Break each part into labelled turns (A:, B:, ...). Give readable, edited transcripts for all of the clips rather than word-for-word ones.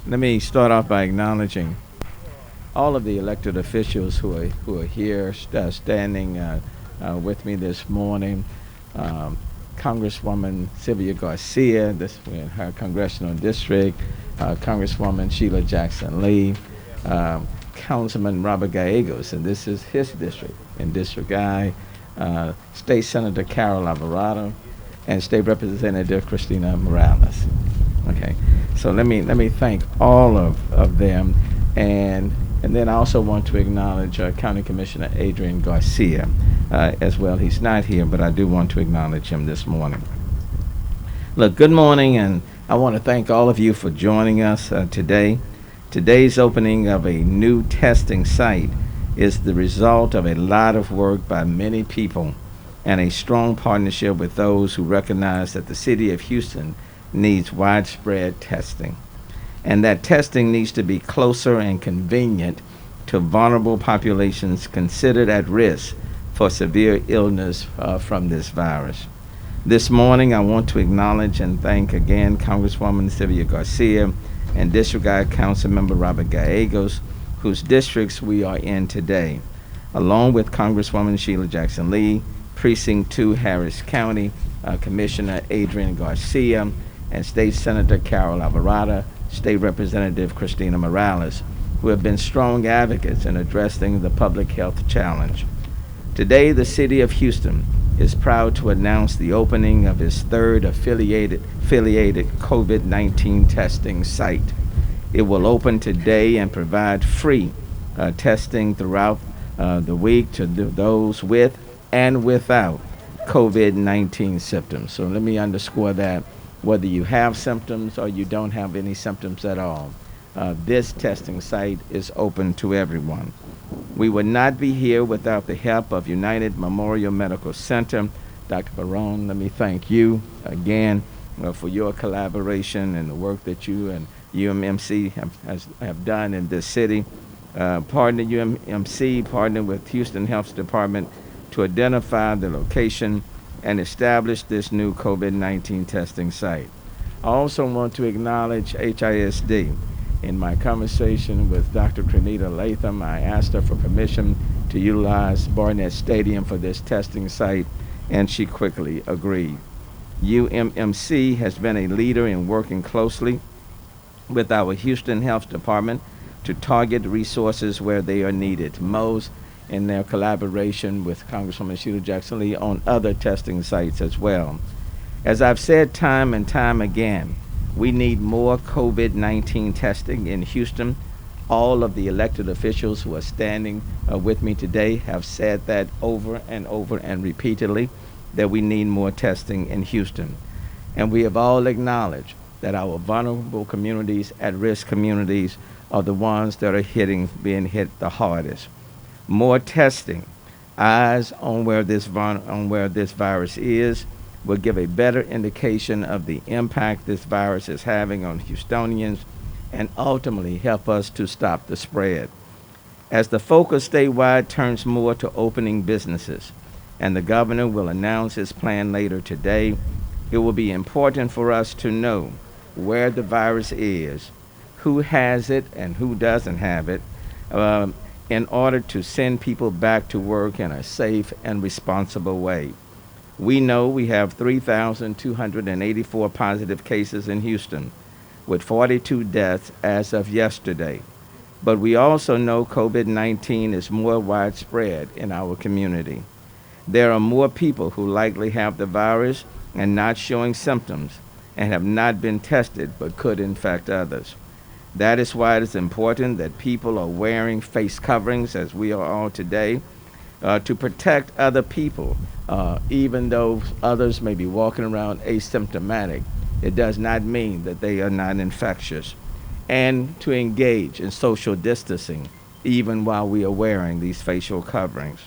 A: Let me start off by acknowledging all of the elected officials who are here standing with me this morning. Um, Congresswoman Sylvia Garcia, this in her congressional district, Congresswoman Sheila Jackson Lee, Councilman Robert Gallegos, and this is his district, in District I, State Senator Carol Alvarado, and State Representative Christina Morales. Okay, so let me thank all of them, and then I also want to acknowledge County Commissioner Adrian Garcia as well. He's not here, but I do want to acknowledge him this morning. Look, good morning, and I want to thank all of you for joining us today. Today's opening of a new testing site is the result of a lot of work by many people and a strong partnership with those who recognize that the city of Houston needs widespread testing, and that testing needs to be closer and convenient to vulnerable populations considered at risk for severe illness from this virus. This morning, I want to acknowledge and thank again Congresswoman Sylvia Garcia and District I Councilmember Robert Gallegos, whose districts we are in today, along with Congresswoman Sheila Jackson Lee, Precinct 2 Harris County, Commissioner Adrian Garcia, and State Senator Carol Alvarado, State Representative Christina Morales, who have been strong advocates in addressing the public health challenge. Today, the City of Houston is proud to announce the opening of its third affiliated COVID-19 testing site. It will open today and provide free testing throughout the week to those with and without COVID-19 symptoms. So let me underscore that. Whether you have symptoms or you don't have any symptoms at all, this testing site is open to everyone. We would not be here without the help of United Memorial Medical Center. Dr. Barone, let me thank you again for your collaboration and the work that you and UMMC have done in this city. UMMC partnered with Houston Health Department to identify the location and establish this new COVID-19 testing site. I also want to acknowledge HISD. In my conversation with Dr. Trinita Latham, I asked her for permission to utilize Barnett Stadium for this testing site, and she quickly agreed. UMMC has been a leader in working closely with our Houston Health Department to target resources where they are needed most, in their collaboration with Congresswoman Sheila Jackson Lee on other testing sites as well. As I've said time and time again, we need more COVID-19 testing in Houston. All of the elected officials who are standing with me today have said that over and repeatedly, that we need more testing in Houston. And we have all acknowledged that our vulnerable communities, at-risk communities, are the ones that are being hit the hardest. More testing, eyes on where this virus is, will give a better indication of the impact this virus is having on Houstonians and ultimately help us to stop the spread. As the focus statewide turns more to opening businesses, and the governor will announce his plan later today, it will be important for us to know where the virus is, who has it and who doesn't have it, in order to send people back to work in a safe and responsible way. We know we have 3,284 positive cases in Houston, with 42 deaths as of yesterday. But we also know COVID-19 is more widespread in our community. There are more people who likely have the virus and not showing symptoms and have not been tested but could infect others. That is why it is important that people are wearing face coverings, as we are all today, to protect other people. Even though others may be walking around asymptomatic, it does not mean that they are not infectious. And to engage in social distancing, even while we are wearing these facial coverings.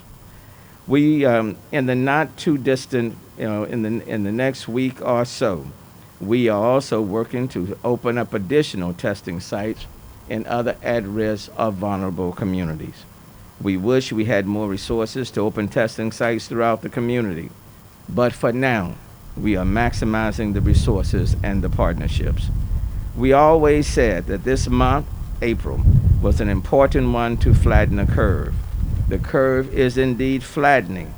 A: We, in the not too distant, in the next week or so, we are also working to open up additional testing sites in other at-risk or vulnerable communities. We wish we had more resources to open testing sites throughout the community, but for now, we are maximizing the resources and the partnerships. We always said that this month, April, was an important one to flatten the curve. The curve is indeed flattening,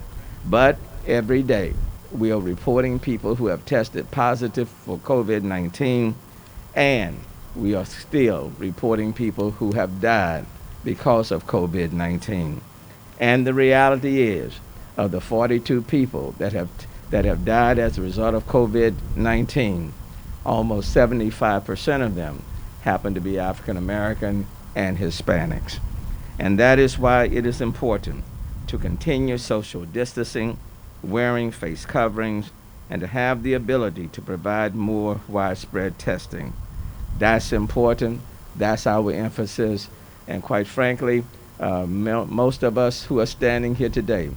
A: but every day we are reporting people who have tested positive for COVID-19, and we are still reporting people who have died because of COVID-19. And the reality is, of the 42 people that have died as a result of COVID-19, almost 75% of them happen to be African American and Hispanics. And that is why it is important to continue social distancing, wearing face coverings, and to have the ability to provide more widespread testing. That's important. That's our emphasis. And quite frankly, most of us who are standing here today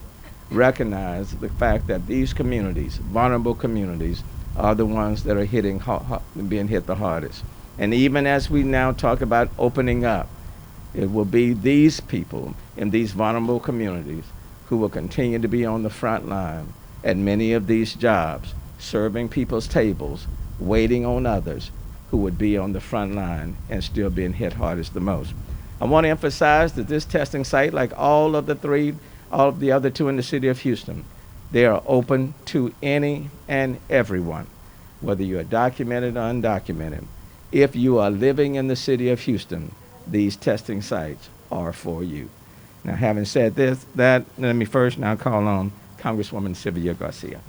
A: recognize the fact that these communities, vulnerable communities, are the ones that are being hit the hardest. And even as we now talk about opening up, it will be these people in these vulnerable communities who will continue to be on the front line at many of these jobs, serving people's tables, waiting on others who would be on the front line and still being hit hardest the most. I want to emphasize that this testing site, like all of the other two in the city of Houston, they are open to any and everyone, whether you are documented or undocumented. If you are living in the city of Houston, these testing sites are for you. Now, having said let me first now call on Congresswoman Sylvia Garcia.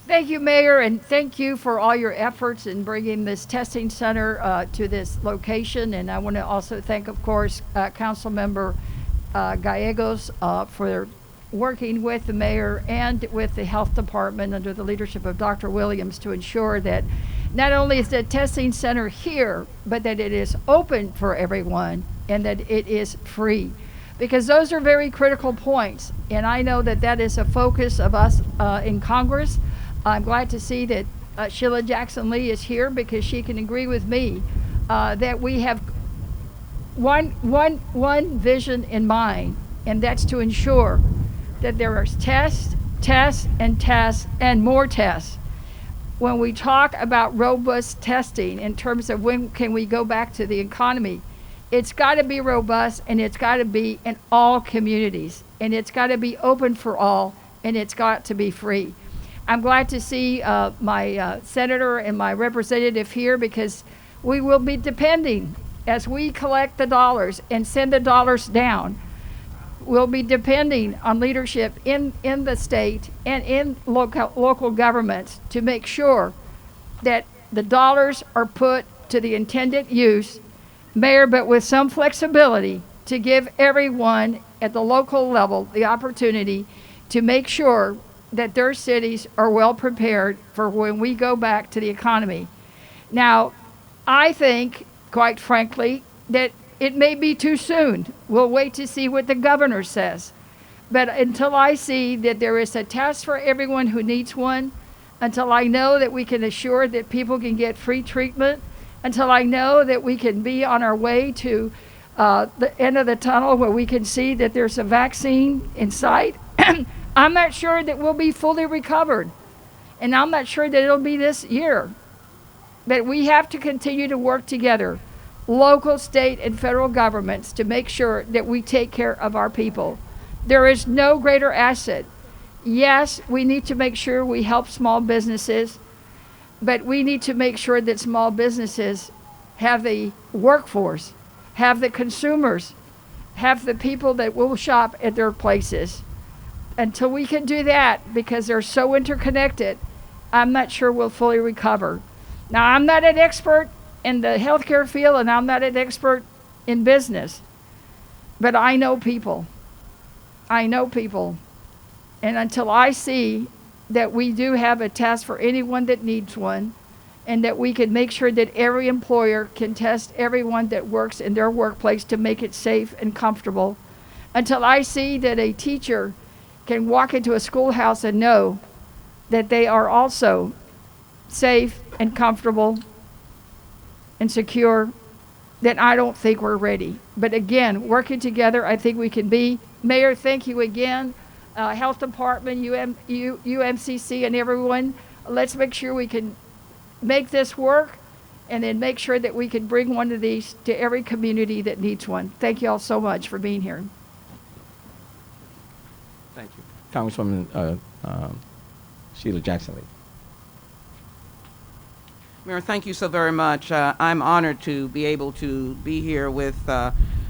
B: Thank you, Mayor, and thank you for all your efforts in bringing this testing center to this location. And I want to also thank, of course, Councilmember Gallegos for working with the mayor and with the health department under the leadership of Dr. Williams to ensure that not only is the testing center here, but that it is open for everyone and that it is free. Because those are very critical points. And I know that that is a focus of us in Congress. I'm glad to see that Sheila Jackson-Lee is here because she can agree with me that we have one vision in mind, and that's to ensure that there are tests, and more tests. When we talk about robust testing in terms of when can we go back to the economy, it's got to be robust, and it's got to be in all communities, and it's got to be open for all, and it's got to be free. I'm glad to see my senator and my representative here because we will be depending, as we collect the dollars and send the dollars down, we'll be depending on leadership in the state and in local governments to make sure that the dollars are put to the intended use, Mayor, but with some flexibility to give everyone at the local level the opportunity to make sure that their cities are well prepared for when we go back to the economy. Now, I think, quite frankly, that it may be too soon. We'll wait to see what the governor says. But until I see that there is a test for everyone who needs one, until I know that we can assure that people can get free treatment, until I know that we can be on our way to the end of the tunnel where we can see that there's a vaccine in sight, I'm not sure that we'll be fully recovered. And I'm not sure that it'll be this year. But we have to continue to work together, local, state, and federal governments, to make sure that we take care of our people. There is no greater asset. Yes, we need to make sure we help small businesses, but we need to make sure that small businesses have the workforce, have the consumers, have the people that will shop at their places. Until we can do that, because they're so interconnected, I'm not sure we'll fully recover. Now, I'm not an expert in the healthcare field, and I'm not an expert in business, but I know people. I know people. And until I see that we do have a test for anyone that needs one, and that we can make sure that every employer can test everyone that works in their workplace to make it safe and comfortable, until I see that a teacher can walk into a schoolhouse and know that they are also safe and comfortable and secure, then I don't think we're ready. But again, working together, I think we can be. Mayor, thank you again. Health Department, UMCC, and everyone. Let's make sure we can make this work and then make sure that we can bring one of these to every community that needs one. Thank you all so much for being here.
A: Thank you. Congresswoman Sheila Jackson-Lee.
C: Mayor, thank you so very much. I'm honored to be able to be here with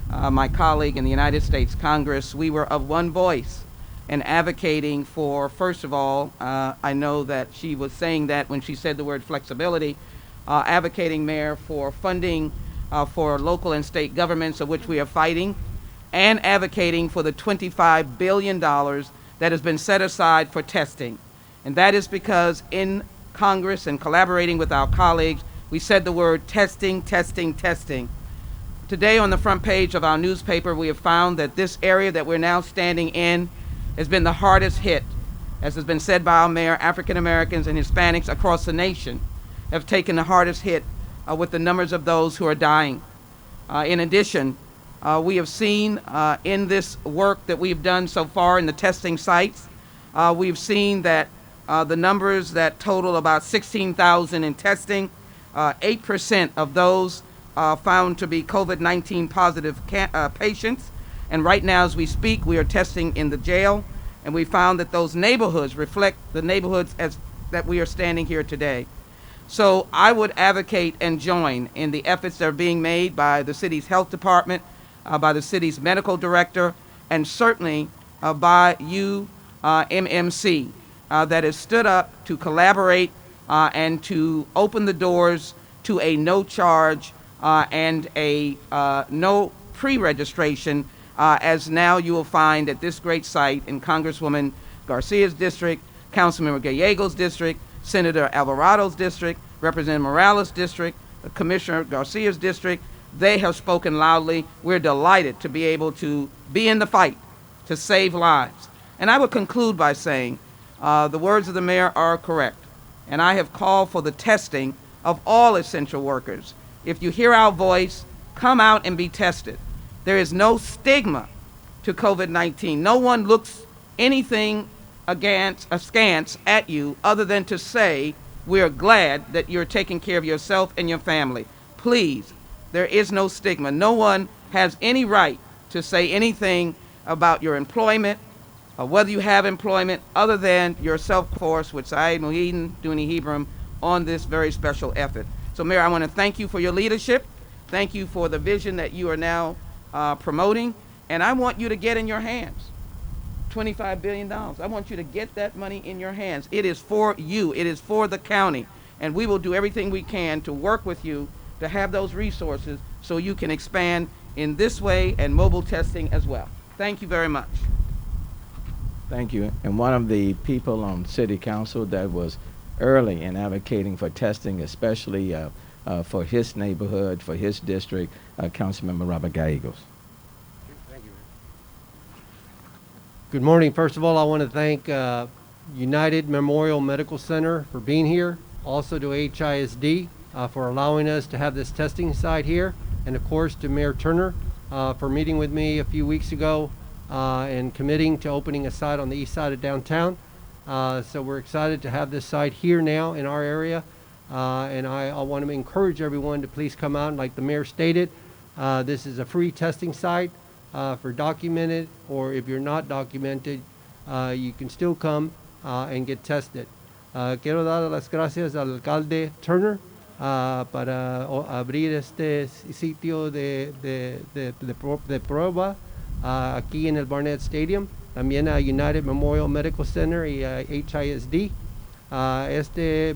C: my colleague in the United States Congress. We were of one voice in advocating for, first of all, I know that she was saying that when she said the word flexibility, advocating, Mayor, for funding for local and state governments, of which we are fighting, and advocating for the $25 billion that has been set aside for testing. And that is because in Congress and collaborating with our colleagues, we said the word testing, testing, testing. Today on the front page of our newspaper, we have found that this area that we're now standing in has been the hardest hit. As has been said by our mayor, African Americans and Hispanics across the nation have taken the hardest hit with the numbers of those who are dying. In addition, we have seen in this work that we've done so far in the testing sites, we've seen that the numbers that total about 16,000 in testing, 8% of those found to be COVID-19 positive patients. And right now as we speak, we are testing in the jail, and we found that those neighborhoods reflect the neighborhoods that we are standing here today. So I would advocate and join in the efforts that are being made by the city's health department, by the city's medical director, and certainly by UMMC that has stood up to collaborate and to open the doors to a no charge and a no pre-registration, as now you will find at this great site in Congresswoman Garcia's district, Councilmember Gallegos' district, Senator Alvarado's district, Representative Morales' district, Commissioner Garcia's district. They have spoken loudly. We're delighted to be able to be in the fight to save lives. And I would conclude by saying the words of the mayor are correct. And I have called for the testing of all essential workers. If you hear our voice, come out and be tested. There is no stigma to COVID-19. No one looks anything askance at you other than to say, we're glad that you're taking care of yourself and your family. Please, there is no stigma. No one has any right to say anything about your employment, or whether you have employment, other than your self-force, which I Muhidin Duni Hebron, on this very special effort. So Mayor, I want to thank you for your leadership. Thank you for the vision that you are now promoting. And I want you to get in your hands $25 billion. I want you to get that money in your hands. It is for you. It is for the county. And we will do everything we can to work with you to have those resources so you can expand in this way and mobile testing as well. Thank you very much.
A: Thank you. And one of the people on City Council that was early in advocating for testing, especially for his neighborhood, for his district, Councilmember Robert Gallegos.
D: Thank you. Good morning. First of all, I want to thank United Memorial Medical Center for being here, also to HISD for allowing us to have this testing site here, and of course to Mayor Turner for meeting with me a few weeks ago and committing to opening a site on the east side of downtown. So we're excited to have this site here now in our area, and I want to encourage everyone to please come out. And like the mayor stated, this is a free testing site for documented, or if you're not documented, you can still come and get tested. Quiero dar las gracias al alcalde Turner para abrir este sitio de prueba aquí en el Barnett Stadium, también a United Memorial Medical Center y a HISD. Este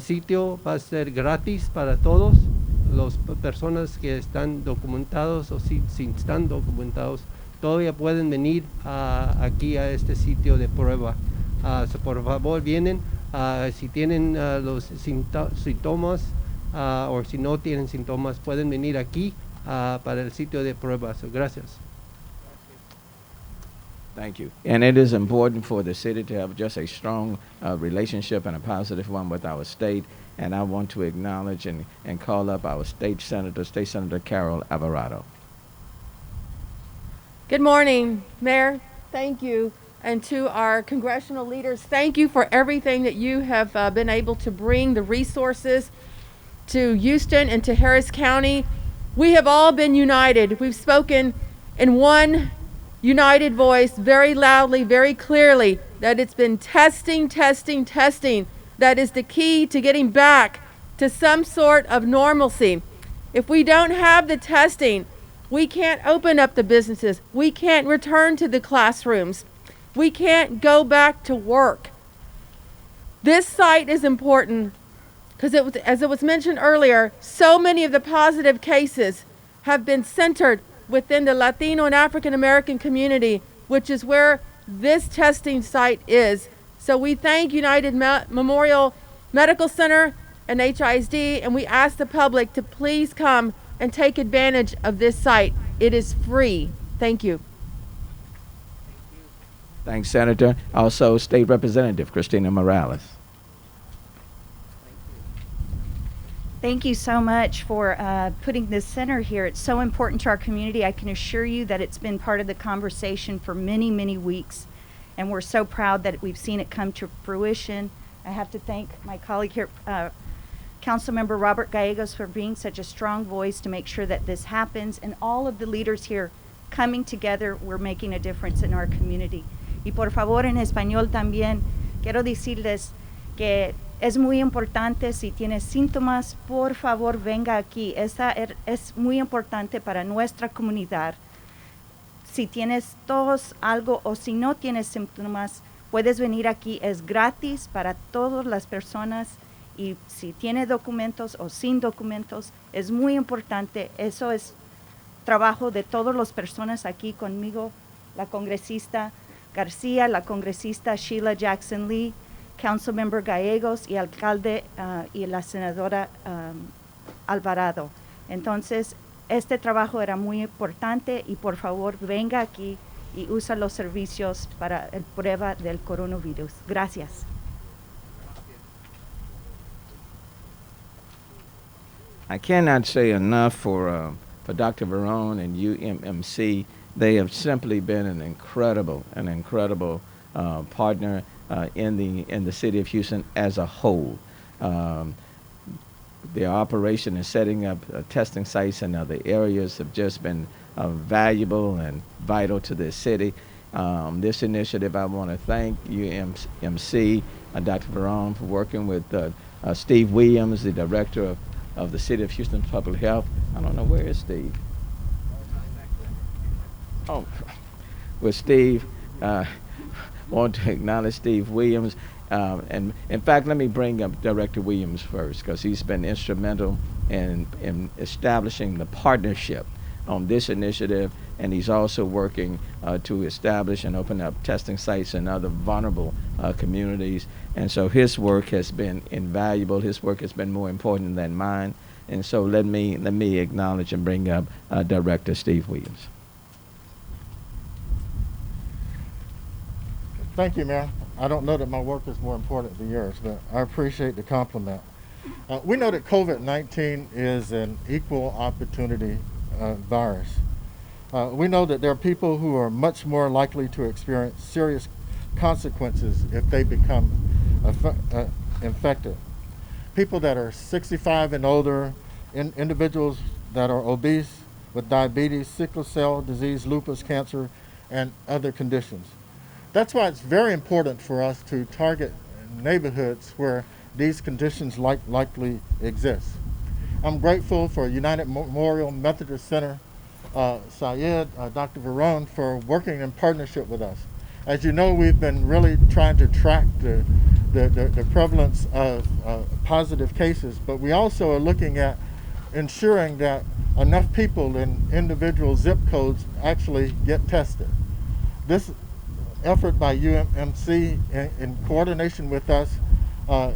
D: sitio va a ser gratis para todos las personas que están documentados o si están documentados, todavía pueden venir aquí a este sitio de prueba. So por favor vienen, si tienen los síntomas o si no tienen síntomas, pueden venir aquí para el sitio de prueba. So gracias.
A: Thank you. And it is important for the city to have just a strong relationship and a positive one with our state. And I want to acknowledge and call up our State Senator Carol Alvarado.
E: Good morning, Mayor. Thank you. and to our congressional leaders, thank you for everything that you have been able to bring, the resources to Houston and to Harris County. We have all been united. We've spoken in one united voice, very loudly, very clearly, that it's been testing, testing, testing that is the key to getting back to some sort of normalcy. If we don't have the testing, we can't open up the businesses. We can't return to the classrooms. We can't go back to work. This site is important because as it was mentioned earlier, so many of the positive cases have been centered within the Latino and African American community, which is where this testing site is. So we thank United Memorial Medical Center and HISD, and we ask the public to please come and take advantage of this site. It is free. Thank you.
A: Thanks, Senator. Also, State Representative Christina Morales.
F: Thank you so much for putting this center here. It's so important to our community. I can assure you that it's been part of the conversation for many, many weeks, and we're so proud that we've seen it come to fruition. I have to thank my colleague here, Councilmember Robert Gallegos, for being such a strong voice to make sure that this happens, and all of the leaders here coming together, we're making a difference in our community. Y por favor, en español también, quiero decirles que es muy importante, si tiene síntomas, por favor venga aquí. Es muy importante para nuestra comunidad. Si tienes tos, algo, o si no tienes síntomas, puedes venir aquí. Es gratis para todas las personas. Y si tiene documentos o sin documentos, es muy importante. Eso es trabajo de todas las personas aquí conmigo, la congresista Garcia, la congresista Sheila Jackson Lee, Councilmember Gallegos y alcalde y la senadora Alvarado. Entonces, este trabajo era muy importante y por favor venga aquí y usa los servicios para la prueba del coronavirus. Gracias.
A: I cannot say enough for Dr. Verone and UMMC. They have simply been an incredible partner in the city of Houston as a whole. Their operation and setting up testing sites in other areas have just been valuable and vital to the city. This initiative, I want to thank UMMC, Dr. Verone, for working with Steve Williams, the director of the City of Houston Public Health. I don't know, where is Steve? Oh, with Steve, want to acknowledge Steve Williams. And in fact, let me bring up Director Williams first, because he's been instrumental in establishing the partnership on this initiative, and he's also working to establish and open up testing sites in other vulnerable communities. And so his work has been invaluable. His work has been more important than mine. And so let me acknowledge and bring up Director Steve Williams.
G: Thank you, Mayor. I don't know that my work is more important than yours, but I appreciate the compliment. We know that COVID-19 is an equal opportunity virus. We know that there are people who are much more likely to experience serious consequences if they become infected. People that are 65 and older, individuals that are obese, with diabetes, sickle cell disease, lupus, cancer, and other conditions. That's why it's very important for us to target neighborhoods where these conditions likely exist. I'm grateful for United Memorial Methodist Center, Syed, Dr. Verone, for working in partnership with us. As you know, we've been really trying to track the prevalence of positive cases, but we also are looking at ensuring that enough people in individual zip codes actually get tested. This effort by UMMC in coordination with us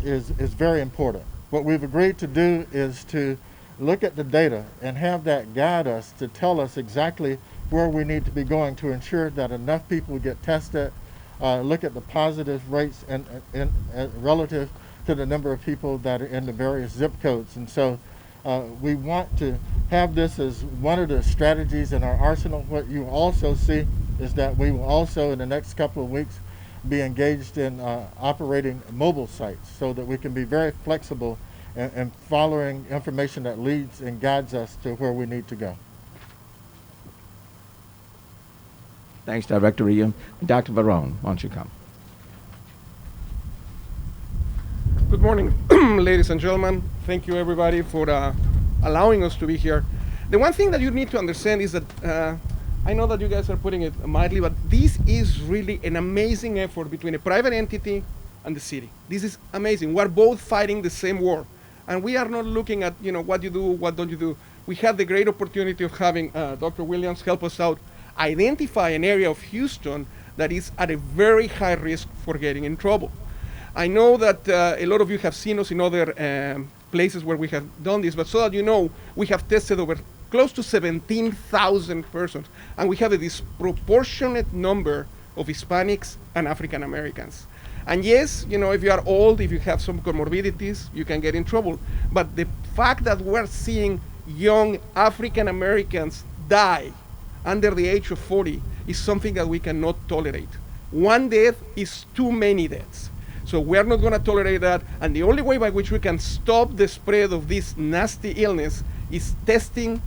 G: is very important. What we've agreed to do is to look at the data and have that guide us to tell us exactly where we need to be going to ensure that enough people get tested, look at the positive rates and relative to the number of people that are in the various zip codes. And so we want to have this as one of the strategies in our arsenal. What you also see is that we will also, in the next couple of weeks, be engaged in operating mobile sites so that we can be very flexible and following information that leads and guides us to where we need to go.
A: Thanks, Director William. Dr. Varone, why don't you come?
H: Good morning, ladies and gentlemen. Thank you, everybody, for allowing us to be here. The one thing that you need to understand is that I know that you guys are putting it mildly, but this is really an amazing effort between a private entity and the city. This is amazing. We're both fighting the same war, and we are not looking at what you do, what don't you do. We had the great opportunity of having Dr. Williams help us out, identify an area of Houston that is at a very high risk for getting in trouble. I know that a lot of you have seen us in other places where we have done this, but so that you know, we have tested over close to 17,000 persons, and we have a disproportionate number of Hispanics and African Americans. And yes, if you are old, if you have some comorbidities, you can get in trouble. But the fact that we're seeing young African Americans die under the age of 40 is something that we cannot tolerate. One death is too many deaths. So we're not going to tolerate that, and the only way by which we can stop the spread of this nasty illness is testing,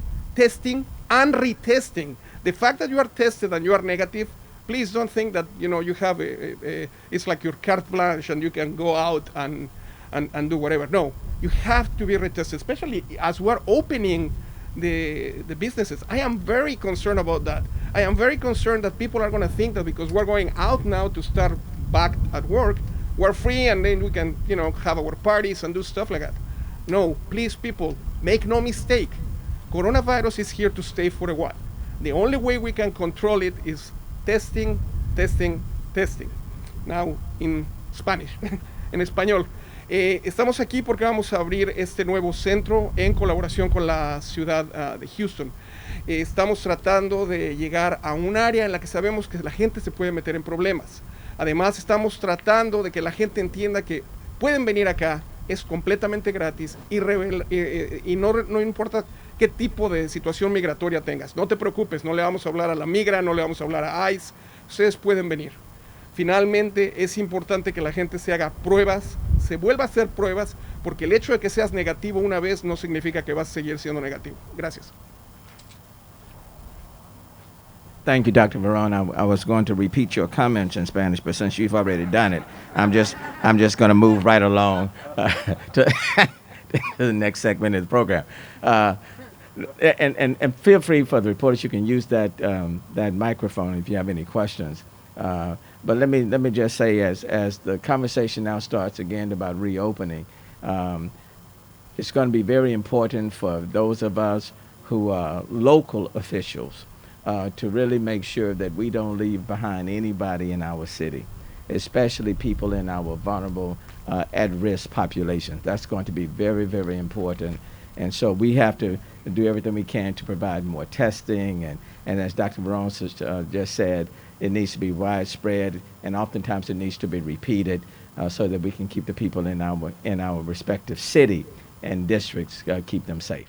H: and retesting. The fact that you are tested and you are negative, please don't think that you have it's like your carte blanche and you can go out and do whatever. No, you have to be retested, especially as we're opening the businesses. I am very concerned about that. I am very concerned that people are going to think that because we're going out now to start back at work, we're free and then we can, have our parties and do stuff like that. No, please, people, make no mistake. Coronavirus is here to stay for a while. The only way we can control it is testing. Now, in Spanish, en español. Estamos aquí porque vamos a abrir este nuevo centro en colaboración con la ciudad de Houston. Estamos tratando de llegar a un área en la que sabemos que la gente se puede meter en problemas. Además, estamos tratando de que la gente entienda que pueden venir acá, es completamente gratis y no importa qué tipo de situación migratoria tengas. No te preocupes, no le vamos a hablar a la migra, no le vamos a hablar a ICE, ustedes pueden venir. Finalmente, es importante que la gente se haga pruebas, se vuelva a hacer pruebas, porque el hecho de que seas negativo una vez no significa que vas a seguir siendo negativo. Gracias.
A: Thank you, Dr. Varone. I was going to repeat your comments in Spanish, but since you've already done it, I'm just going to move right along to the next segment of the program. And feel free for the reporters, you can use that microphone if you have any questions. But let me just say, as the conversation now starts again about reopening, it's going to be very important for those of us who are local officials to really make sure that we don't leave behind anybody in our city, especially people in our vulnerable, at-risk population. That's going to be very, very important. And so we have to do everything we can to provide more testing. And as Dr. Varone just said, it needs to be widespread, and oftentimes it needs to be repeated so that we can keep the people in our respective city and districts, keep them safe.